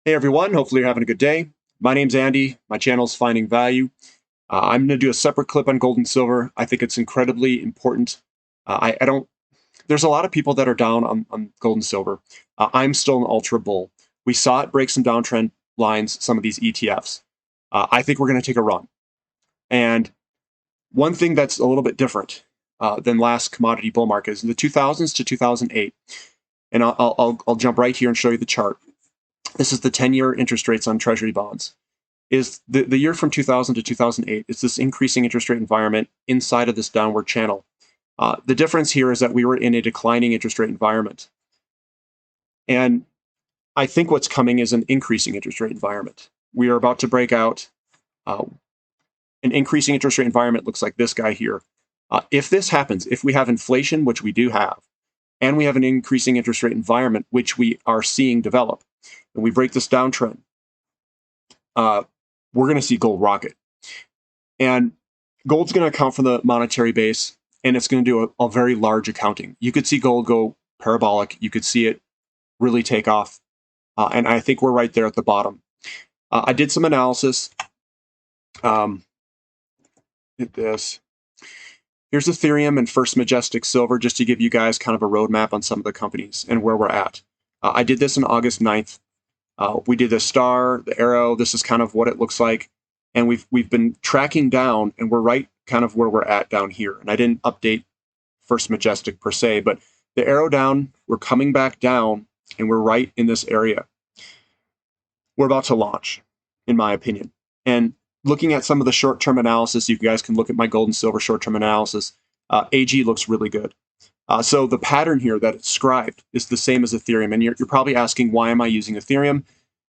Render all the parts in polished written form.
Hey everyone, hopefully you're having a good day. My name's Andy. My channel's Finding Value. I'm going to do a separate clip on gold and silver. I think it's incredibly important. I don't, there's a lot of people that are down on gold and silver. I'm still an ultra bull. We saw it break some downtrend lines, some of these ETFs. I think we're going to take a run. And one thing that's a little bit different than last commodity bull market is in the 2000s to 2008. And I'll jump right here and show you the chart. This is the 10-year interest rates on treasury bonds. Is the year from 2000 to 2008, it's this increasing interest rate environment inside of this downward channel. The difference here is that we were in a declining interest rate environment. And I think what's coming is an increasing interest rate environment. We are about to break out. An increasing interest rate environment looks like this guy here. If this happens, if we have inflation, which we do have, and we have an increasing interest rate environment, which we are seeing develop, and we break this downtrend, we're going to see gold rocket. And gold's going to account for the monetary base, and it's going to do a very large accounting. You could see gold go parabolic. You could see it really take off. And I think we're right there at the bottom. I did some analysis. Hit this. Here's Ethereum and First Majestic Silver, just to give you guys kind of a roadmap on some of the companies and where we're at. I did this on August 9th. We did the star, the arrow. This is kind of what it looks like. And we've been tracking down, and we're right kind of where we're at down here. And I didn't update First Majestic per se, but the arrow down, we're coming back down, and we're right in this area. We're about to launch, in my opinion. And looking at some of the short-term analysis, you guys can look at my gold and silver short-term analysis. AG looks really good. So the pattern here that it's scribed is the same as Ethereum. And you're probably asking, why am I using Ethereum?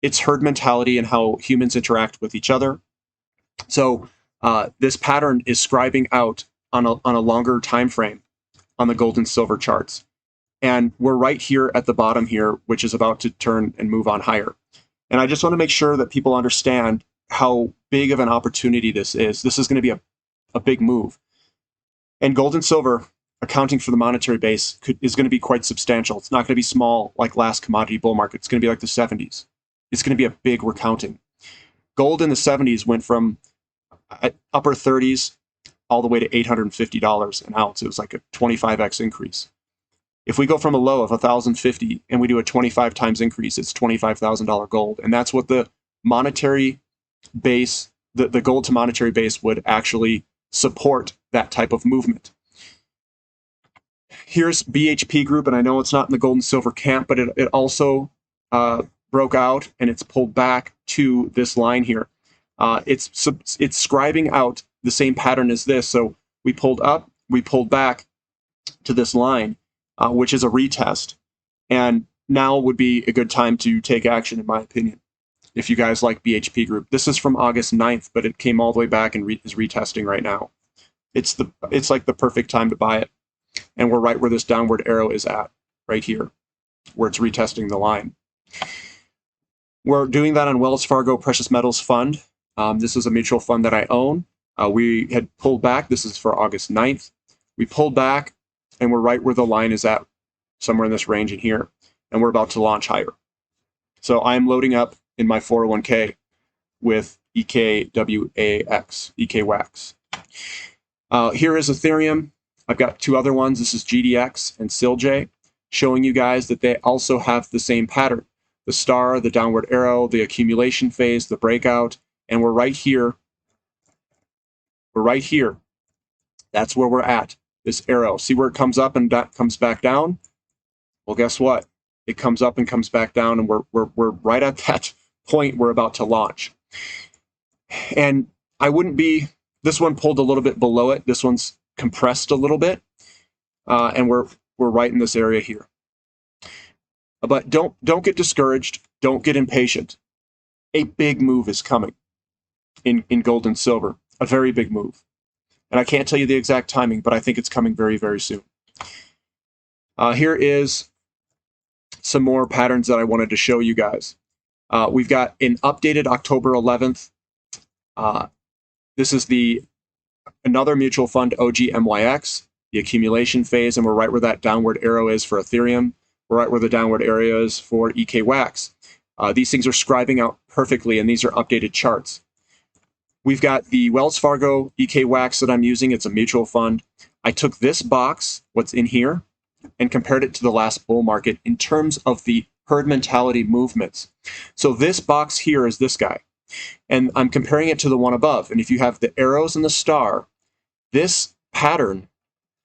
It's herd mentality and how humans interact with each other. So this pattern is scribing out on a longer time frame on the gold and silver charts. And we're right here at the bottom here, which is about to turn and move on higher. And I just want to make sure that people understand how big of an opportunity this is. This is going to be a big move. And gold and silver, accounting for the monetary base, is going to be quite substantial. It's not going to be small like last commodity bull market. It's going to be like the 70s. It's going to be a big recounting. Gold in the 70s went from upper 30s all the way to $850 an ounce. It was like a 25x increase. If we go from a low of 1,050 and we do a 25 times increase, it's $25,000 gold. And that's what the monetary base, the gold to monetary base would actually support that type of movement. Here's BHP Group, and I know it's not in the gold and silver camp, but it also broke out, and it's pulled back to this line here. It's scribing out the same pattern as this. So we pulled up, we pulled back to this line, which is a retest. And now would be a good time to take action, in my opinion, if you guys like BHP Group. This is from August 9th, but it came all the way back and is retesting right now. It's like the perfect time to buy it. And we're right where this downward arrow is at, right here, where it's retesting the line. We're doing that on Wells Fargo Precious Metals Fund. This is a mutual fund that I own. We had pulled back. This is for August 9th. We pulled back, and we're right where the line is at, somewhere in this range in here. And we're about to launch higher. So I'm loading up in my 401k with EKWAX. Here is Ethereum. I've got two other ones. This is GDX and SILJ, showing you guys that they also have the same pattern. The star, the downward arrow, the accumulation phase, the breakout, and we're right here. We're right here. That's where we're at, this arrow. See where it comes up and comes back down? Well, guess what? It comes up and comes back down, and we're right at that point we're about to launch. And I wouldn't be, this one pulled a little bit below it. This one's compressed a little bit, and we're right in this area here. But don't get discouraged. Don't get impatient. A big move is coming in gold and silver, a very big move. And I can't tell you the exact timing, but I think it's coming very, very soon. Here is some more patterns that I wanted to show you guys. We've got an updated October 11th. This is another mutual fund, OGMYX, the accumulation phase, and we're right where that downward arrow is for Ethereum. We're right where the downward arrow is for EKWAX. These things are scribing out perfectly, and these are updated charts. We've got the Wells Fargo EK Wax that I'm using. It's a mutual fund. I took this box, what's in here, and compared it to the last bull market in terms of the herd mentality movements. So this box here is this guy, and I'm comparing it to the one above. And if you have the arrows and the star, this pattern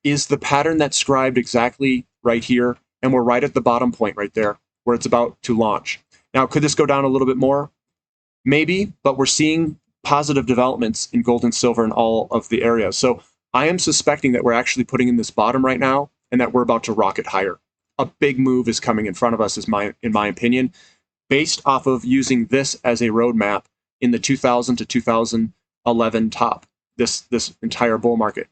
is the pattern that's scribed exactly right here, and we're right at the bottom point right there where it's about to launch. Now, could this go down a little bit more? Maybe, but we're seeing positive developments in gold and silver in all of the areas. So I am suspecting that we're actually putting in this bottom right now and that we're about to rocket higher. A big move is coming in front of us, in my opinion, based off of using this as a roadmap in the 2000 to 2011 top, this entire bull market.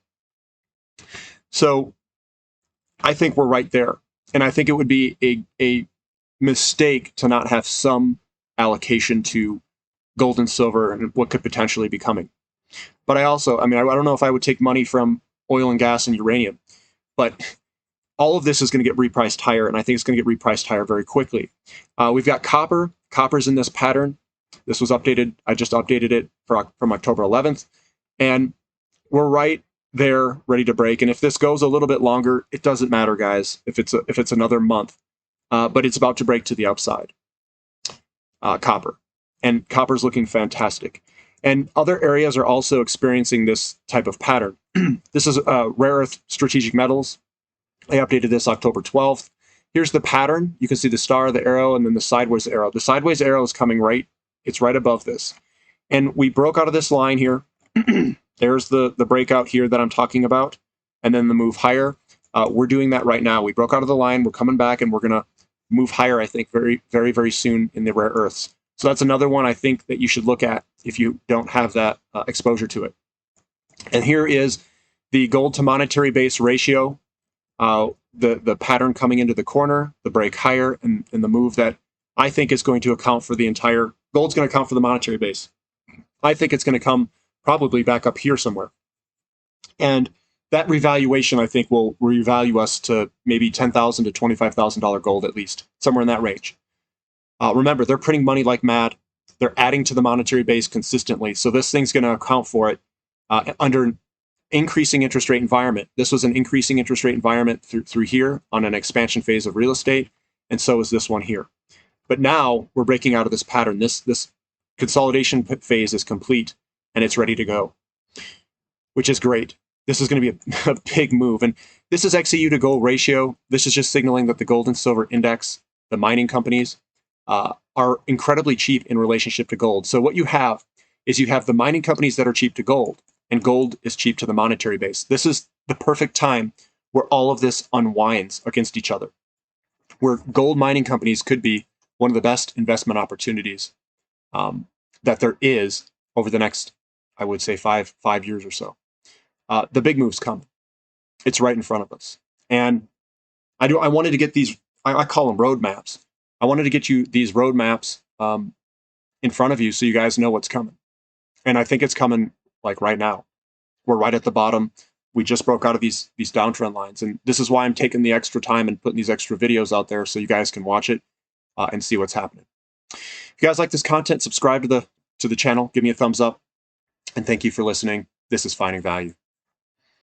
So I think we're right there. And I think it would be a mistake to not have some allocation to gold and silver and what could potentially be coming. But I don't know if I would take money from oil and gas and uranium, but all of this is going to get repriced higher, and I think it's going to get repriced higher very quickly. We've got copper. Copper's in this pattern. This was updated. I just updated it from October 11th, and we're right there, ready to break. And if this goes a little bit longer, it doesn't matter, guys. If it's another month, but it's about to break to the upside. Copper. And copper's looking fantastic. And other areas are also experiencing this type of pattern. This is rare earth strategic metals. I updated this October 12th. Here's the pattern. You can see the star, the arrow, and then the sideways arrow. The sideways arrow is coming right. It's right above this. And we broke out of this line here. There's the breakout here that I'm talking about. And then the move higher. We're doing that right now. We broke out of the line. We're coming back, and we're going to move higher, I think, very, very, very soon in the rare earths. So that's another one I think that you should look at if you don't have that exposure to it. And here is the gold to monetary base ratio, the pattern coming into the corner, the break higher, and the move that I think is going to account for the entire, gold's going to account for the monetary base. I think it's going to come probably back up here somewhere. And that revaluation, I think, will revalue us to maybe $10,000 to $25,000 gold at least, somewhere in that range. Remember, they're printing money like mad. They're adding to the monetary base consistently. So this thing's going to account for it under an increasing interest rate environment. This was an increasing interest rate environment through here on an expansion phase of real estate. And so is this one here. But now we're breaking out of this pattern. This consolidation phase is complete and it's ready to go, which is great. This is going to be a big move. And this is XAU to gold ratio. This is just signaling that the gold and silver index, the mining companies, are incredibly cheap in relationship to gold. So what you have is you have the mining companies that are cheap to gold, and gold is cheap to the monetary base. This is the perfect time where all of this unwinds against each other, where gold mining companies could be one of the best investment opportunities that there is over the next, I would say, five years or so. The big moves come. It's right in front of us. And I wanted to get these, I call them roadmaps. I wanted to get you these roadmaps in front of you so you guys know what's coming. And I think it's coming like right now. We're right at the bottom. We just broke out of these downtrend lines. And this is why I'm taking the extra time and putting these extra videos out there so you guys can watch it and see what's happening. If you guys like this content, subscribe to the channel, give me a thumbs up, and thank you for listening. This is Finding Value.